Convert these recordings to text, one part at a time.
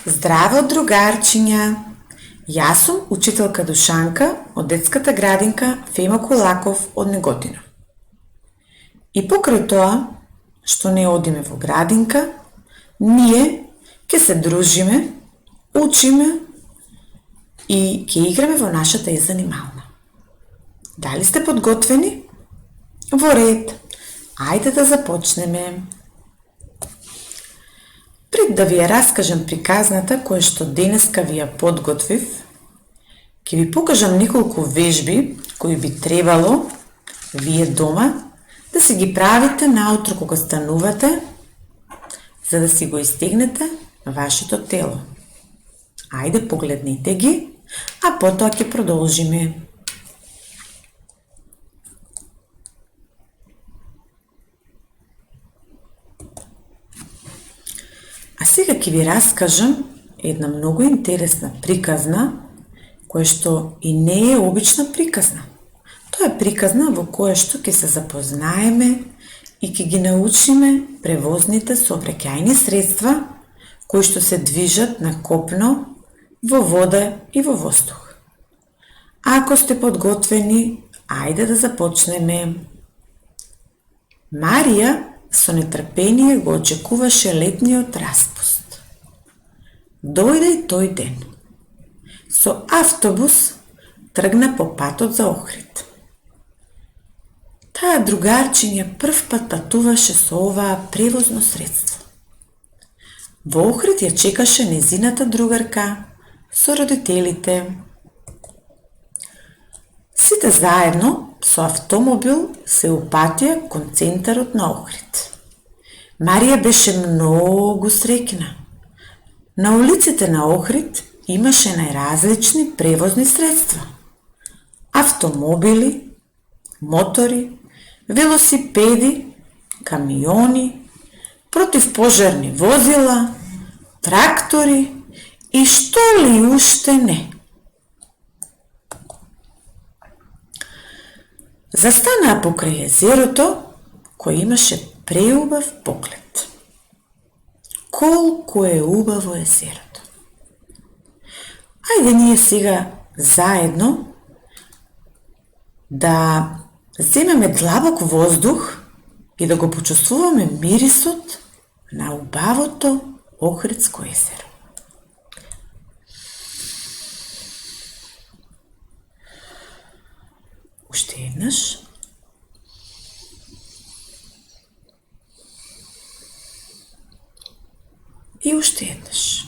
Здраво, другарчиња! Јас сум учителка Душанка од детската градинка Фема Колаков од Неготино. И покрај тоа, што не одиме во градинка, ние ќе се дружиме, учиме и ќе играме во нашата занимална. Дали сте подготвени? Во ред, ајде да започнеме. Пред да ви ја раскажам приказната која што денеска ви ја подготвив, ќе ви покажам неколку вежби кои би требало вие дома да си ги правите наутро кога станувате, за да си го истегнете вашето тело. Ајде, погледнете ги, а потоа ќе продолжиме. А сега ќе ви раскажам една многу интересна приказна, која што и не е обична приказна. Тоа е приказна во која што ќе се запознаеме и ќе ги научиме превозните сообраќајни средства кои што се движат на копно, во вода и во воздух. Ако сте подготвени, ајде да започнеме. Марија со нетрпение го очекуваше летниот распуст. Дојде и тој ден. Со автобус тргна по патот за Охрид. Таа другарчиња прв пат патуваше со оваа превозно средство. Во Охрид ја чекаше незината другарка со родителите. Сите заедно со автомобил се упатија кон центарот на Охрид. Марија беше многу среќна. На улиците на Охрид имаше најразлични превозни средства. Автомобили, мотори, велосипеди, камиони, противпожарни возила, трактори и што ли уште не. Застанаа покрај езерото, кој имаше преубав поглед. Колку е убаво езерото! Ајде ние сега заедно да земеме длабок воздух и да го почувствуваме мирисот на убавото Охридско езеро. Уште еднаш. И уште еднаш.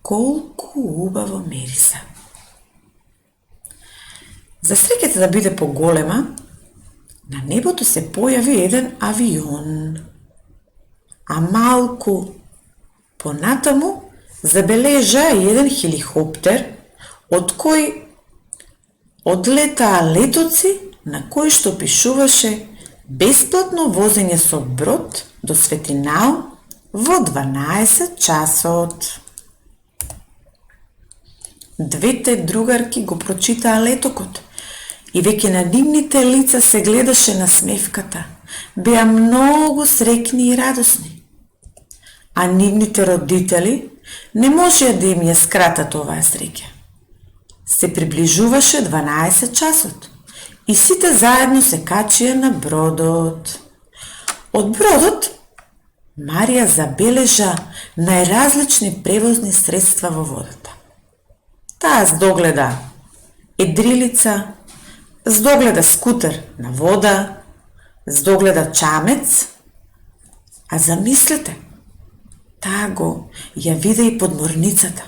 Колку убаво мириса. За среќата да биде поголема, на небото се појави еден авион. А малку понатаму забележа еден хеликоптер, од кој одлетаа летоци на кој што пишуваше бесплатно возење со брод до Светинал во 12 часот. Двете другарки го прочитаа летокот и веќе на нивните лица се гледаше насмевката. Беа многу среќни и радосни. А нивните родители не можеа да им ја скратат оваа среќа. Се приближуваше 12 часот и сите заедно се качија на бродот. Од бродот Марија забележа најразлични превозни средства во водата. Таа здогледа едрилица, здогледа скутер на вода, здогледа чамец, а замислете, таа го ја виде и подморницата.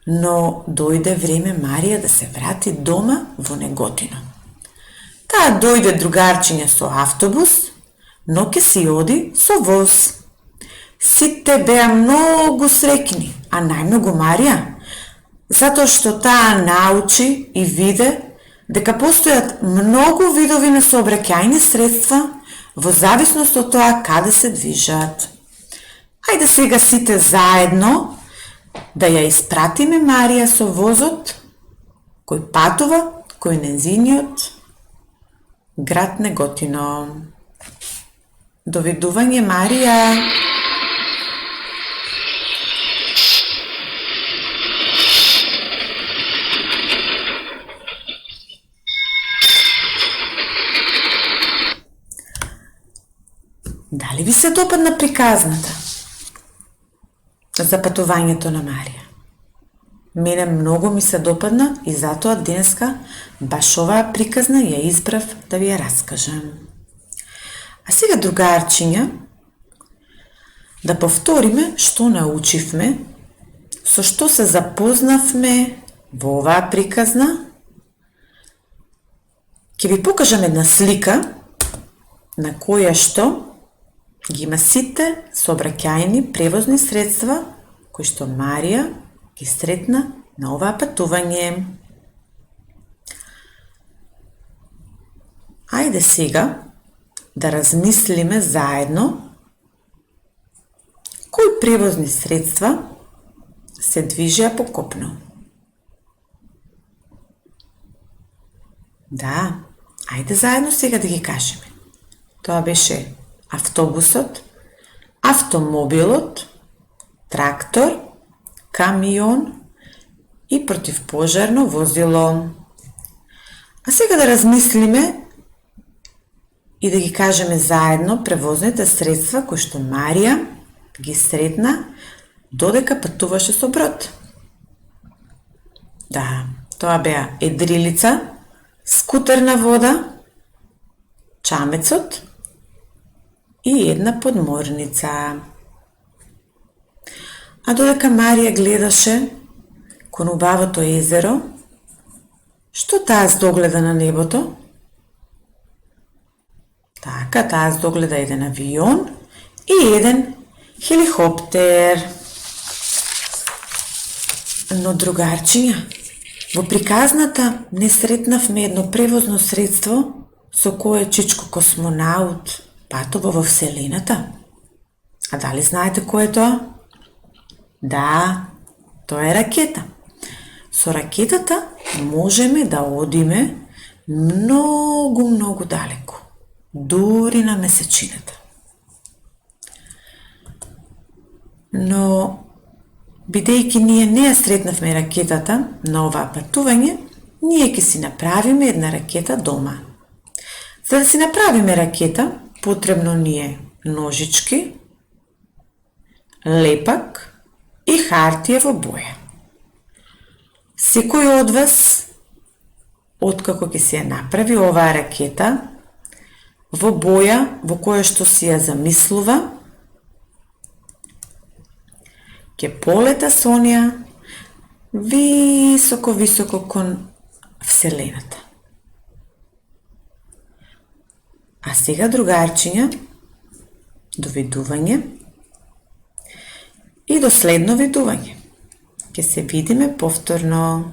Но дојде време Марија да се врати дома во Неготино. Таа дојде другарчиња со автобус, но ке си оди со воз. Сите беа многу среќни, а најмногу Марија, затоа што таа научи и виде дека постојат многу видови на сообраќајни средства во зависност од тоа каде се движат. Ајде сега сите заедно да ја испратиме Марија со возот кој патува кој незиниот град Неготино. Довидување, Марија. Дали ви се допадна приказната за патувањето на Марија? Мене многу ми се допадна и затоа денеска баш оваа приказна ја избрав да ви ја раскажам. А сега, другарчиња, да повториме што научивме, со што се запознавме во оваа приказна. Ќе ви покажам една слика на која што ги има сите сообраќајни превозни средства кои што Марија ги сретна на оваа патување. Ајде сега да размислиме заедно кои превозни средства се движеа по копно. Да, ајде заедно сега да ги кажеме. Тоа беше автобусот, автомобилот, трактор, камион и противпожарно возило. А сега да размислиме и да ги кажеме заедно превозните средства кои што Марија ги сретна додека патуваше со брод. Да, тоа беа едрилица, скутер на вода, чамецот и една подморница. А додека Марија гледаше кон убавото езеро, што таа здогледа на небото? Така, таа здогледа еден авион и еден хеликоптер. Но, другарчиња, во приказната не сретнавме едно превозно средство со кое Чичко космонаут патува во Вселената. А дали знаете кој е тоа? Да, тоа е ракета. Со ракетата можеме да одиме многу далеко, дури на месечината. Но, бидејќи ние не ја сретнавме ракетата на оваа патување, ние ќе си направиме една ракета дома. За да си направиме ракета, потребно ни е ножички, лепак и хартија во боја. Секој од вас, откако ќе си ја направи оваа ракета, во боја во која што си ја замислува, ќе полета со неа високо кон Вселената. А сега, другарчиња, довидување и до следно видување. Ќе се видиме повторно.